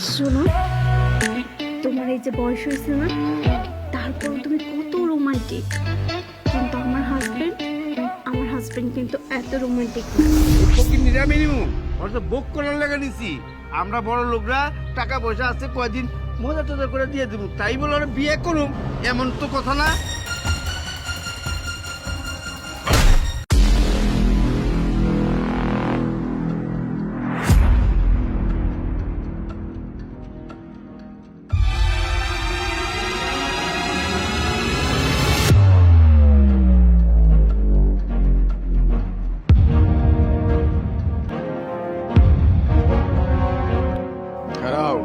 শোনো, তোমার এই যে বয়স হয়েছে না, তারপর তুমি কত রোমান্টিক, কিন্তু আমার হাজবেন্ড কিন্তু এত রোমান্টিক না। ফকির নিরামি নিমু ওর তো বুক করার লাগা নিছি। আমরা বড় লোকরা টাকা পয়সা আছে, কয়দিন মজা টজা করে দিয়ে দেবো, তাই বলে ওরা বিয়ে করুম এমন তো কথা না। খারাও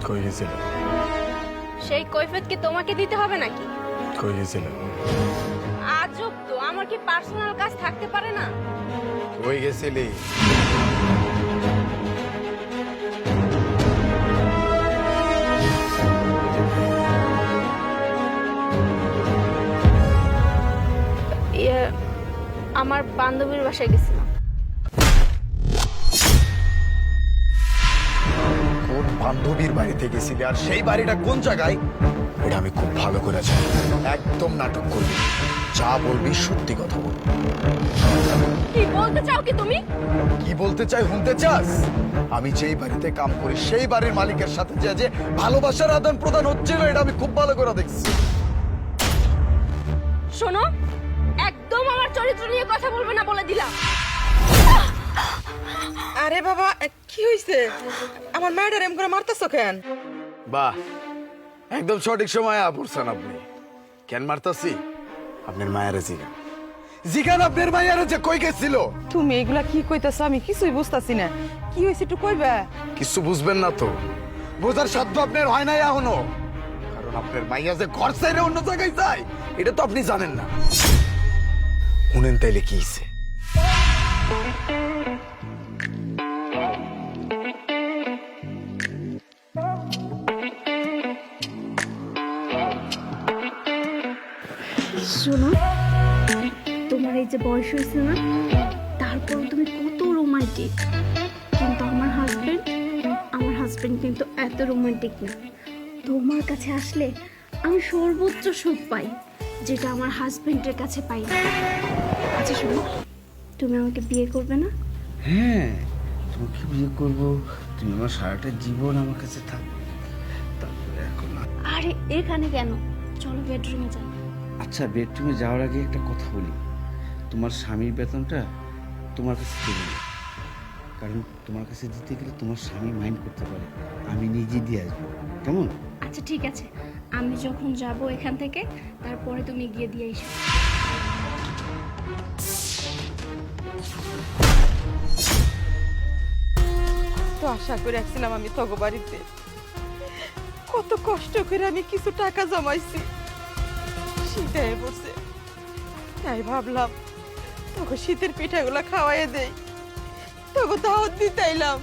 কই গেছিল? সেই কৈফিয়ত কি তোমাকে দিতে হবে নাকি? কই গেছিল? আজব তো, আমার কি পার্সোনাল কাজ থাকতে পারে না? কই গেছিলি? ইয়ে, আমার বান্ধবীর বাসায় গেছিলাম। কোন বান্ধবীর বাড়িতে গেছিলি? আর সেই বাড়িটা কোন জায়গায়? এটা আমি খুব ভালো করে জানি। একদম নাটক করবি, যা বলবি সত্যি কথা বলবি। কি বলতে চাও কি তুমি? কি বলতে চাই শুনতে চাস? আমি যেই বাড়িতে কাম করি সেই বাড়ির মালিকের সাথে যে ভালোবাসার আদান প্রদান হচ্ছিল, এটা আমি খুব ভালো করে দেখছি। শোনো, একদম আমার চরিত্র নিয়ে কথা বলবে না বলে দিলাম। আরে বাবা, কি হইছে? আমার মায়ের এম করে মারতেছো কেন? বাহ, একদম সঠিক সময় পড়ছেন আপনি। কেন মারতাছি? আপনার মায়ের জিগান জিগান আপনার মায়ের যে কই গেছিল। তুমি এগুলা কি কইতাছো? আমি কিছুই বুঝতাছি না। কি হইছে একটু কইবা? কিছু বুঝবেন না তো, বোঝার সাধ্য আপনার হয় না এখনো। কারণ আপনার মাইয়া যে ঘর সাইরে অন্য জায়গায় যায়, এটা তো আপনি জানেন না। শুনেন তাইলে কি হইছে। শোনো, তোমার এই যে বয়স হয়েছে না, তারপর তুমি কত রোমান্টিক, কিন্তু আমার হাজবেন্ড কিন্তু এত রোমান্টিক না। তোমার কাছে আসলে আমি সর্বোচ্চ সুখ পাই, যেটা আমার হাজবেন্ডের কাছে পাই না। আচ্ছা শোনো, তুমি আমাকে বিয়ে করবে না? হ্যাঁ, তোমাকে বিয়ে করবো, তুমি আমার সারাটা জীবন আমার কাছে থাকবে। তারপরে এখন আরে এখানে কেন, চলো বেডরুমে যাই। আচ্ছা, বেডরুমে যাওয়ার আগে একটা কথা বলি। তোমার স্বামীর বেতনটা তোমার কাছে দেবে না, কারণ তোমার কাছে দিতে গেলে তোমার স্বামী মাইন্ড করতে পারে। আমি নিজে দিয়ে আসবো, কেমন? আচ্ছা ঠিক আছে, আমি যখন যাব এখান থেকে, তারপরে তুমি গিয়ে দিয়ে এসো। তো আশা করে রাখছিলাম আমি তগো বাড়িতে, কত কষ্ট করে আমি কিছু টাকা জমাইছি, শীতে পড়ছে, তাই ভাবলাম তোকে শীতের পিঠাগুলো খাওয়াই দেই, তোকে দাওয়াত দিতে আইলাম।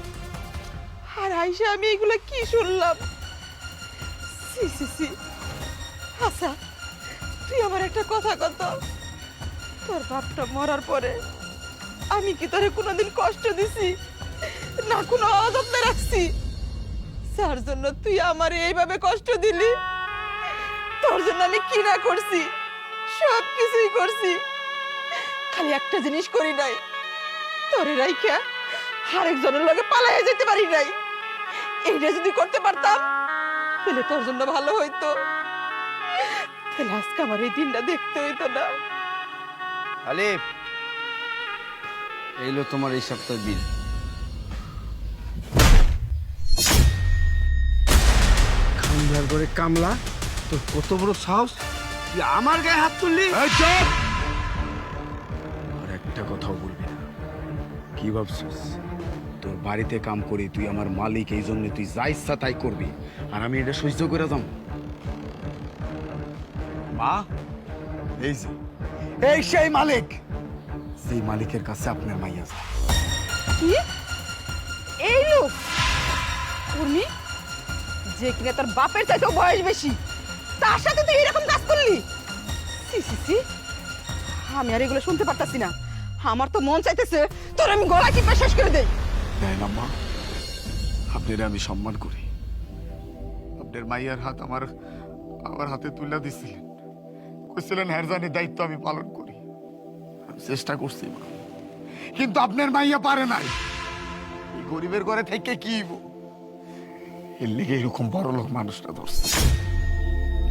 আর আইসা আমি এগুলো কি শুনলাম? সি সি সি। আচ্ছা, তুই আমার একটা কথা কত, তোর বাপটা মরার পরে আমি কি তোরে কোনোদিন কষ্ট দিছি না কোনো অযত্নে রাখছি? যার জন্য তুই আমার এইভাবে কষ্ট দিলি, তোর জন্য আমি কি না করছি, সব কিছুই করছি। খালি একটা জিনিস করি নাই, তোরে রাইখা আরেকজনের লগে পালাইয়া যেতে পারি নাই। এইটা যদি করতে পারতাম তাহলে তোর জন্য ভালো হইতো, তাহলে আজকে আমার এই দিনটা দেখতে হইতো না। আলিফ, এইলো তোমার এই সপ্তাহের বিল। কামলার করে কামলা, তোর কত বড় সাহস, তুই আমার গায়ে হাত তুললি? আর একটা কথাও বলবি না। কি ভাবছিস তোর বাড়িতে কাম করি, তুই আমার মালিক, এই জন্য তুই যা ইচ্ছা তাই করবি, আর আমি এটা সহ্য করে যাম? মা, এই যে এই সেই মালিক, সেই মালিকের কাছে আপনার মাইয়া যায়। কি? এই লোক? ওর কুকর্মী, যে কিনা তোর বাপের চাইতেও বয়স বেশি, তার সাথে তুই এরকম কাজ করলি? সি সি সি, আমি আর এগুলো শুনতে পারতাছি না। আমার তো মন চাইতেছে তোর আমি গলা টিপে শেষ করে দেই। দেন আম্মা, আপনার আমি সম্মান করি। আপনার মাইয়ার হাত আমার আমার হাতে তুলে দিছিলেন, কইছিলেন হ্যার জানি দায়িত্ব আমি পালন করি। আমি চেষ্টা করছি মা, কিন্তু আপনার মাইয়া পারে নাই। এই গরিবের ঘরে থেকে কি হইব? এর লেগে এরকম বড় লোক মানুষটা ধরছে।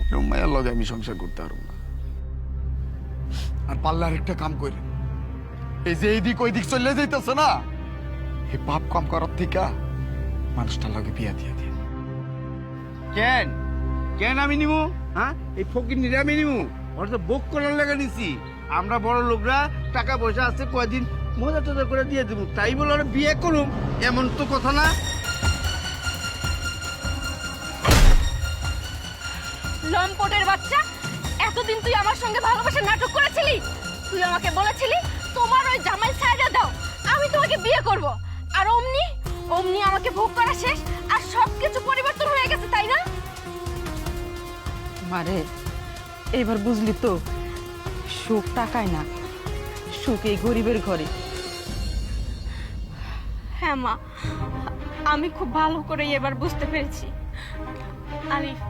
এরকম মায়ের লগে আমি সংসার করতে পারব না। আর পাল্লা আরেকটা কাম করেন, এই যে এইদিক ওই দিক চলে যাইতেছে না, এই পাপ কম করার থেকে মানুষটার লগে বিয়া দিয়া দিয়ে। কেন কেন আমি নিমু? হ্যাঁ, এই ফকির নিরে আমি নিমু? ওর তো বুক করার লেগে নিছি। আমরা বড় লোকরা টাকা পয়সা আছে, কয়দিন মজা টজা করে দিয়ে দেবো, তাই বলে ওরা বিয়ে করুম এমন তো কথা না। লম্পটের বাচ্চা, এতদিন তুই আমার সঙ্গে ভালোবাসার নাটক করেছিলি। তুই আমাকে বলেছিলি তোমার ওই জামাই ছাইড়া দাও, আমি তোমাকে বিয়ে করব। আর অমনি অমনি আমাকে ভোগ করা শেষ, আর সবকিছু পরিবর্তন হয়ে গেছে, তাই না? মারে, এবার বুঝলি তো, সুখ টাকায় না, সুখ এই গরিবের ঘরে। হ্যাঁ মা, আমি খুব ভালো করে এবার বুঝতে পেরেছি। আরিফ,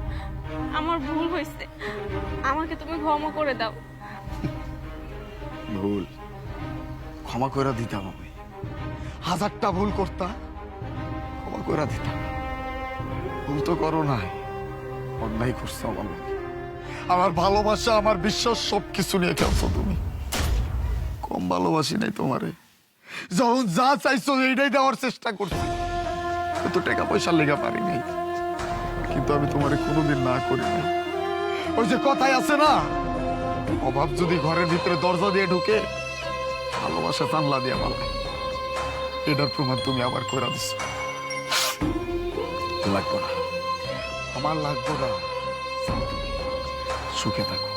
আমার ভুল হয়েছে, আমাকে তুমি ক্ষমা করে দাও। ভুল ক্ষমা করে দিতাম আমি, হাজারটা ভুল করতাম, ক্ষমা করে দিতাম। ভুল তো করো নাই, অন্যায় করছো আমার লগে। আমার ভালোবাসা, আমার বিশ্বাস সবকিছু নিয়ে খেলছো তুমি। কম ভালোবাসি নাই তোমারে। যখন যা চাইছো এইটাই দেওয়ার চেষ্টা করছি। হয়তো টাকা পয়সার লেগে পারি নাই, কিন্তু আমি তোমারে কোনোদিন না করি নাই। ওই যে কথাই আছে না, অভাব যদি ঘরের ভিতরে দরজা দিয়ে ঢুকে, ভালোবাসা জানলা দিয়ে পালায়। এটার প্রমাণ তুমি আবার করে দিচ্ছ। লাগবো না, আমার লাগবো না। যাও তুমি, সুখে থাকো।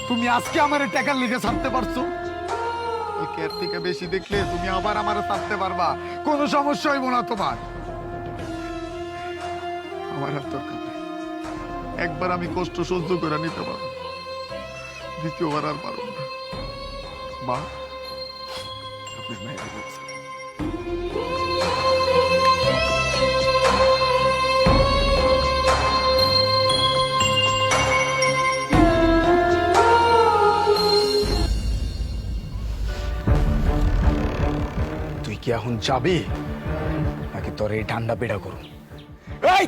তুমি আজকে আমার টাকার লিগে ছাড়তে পারছো, এর থেকে বেশি দেখলে তুমি আবার আমার ছাড়তে পারবা, কোনো সমস্যা হইব না তোমার। আমার আর দরকার নেই। একবার আমি কষ্ট সহ্য করে নিতে পারবো, দ্বিতীয়বার আর পারবো না। মা, আপনি মেয়ের বলছেন। তুই কি এখন যাবি, নাকি তোর এই ঠান্ডা পেড়া করুন? এই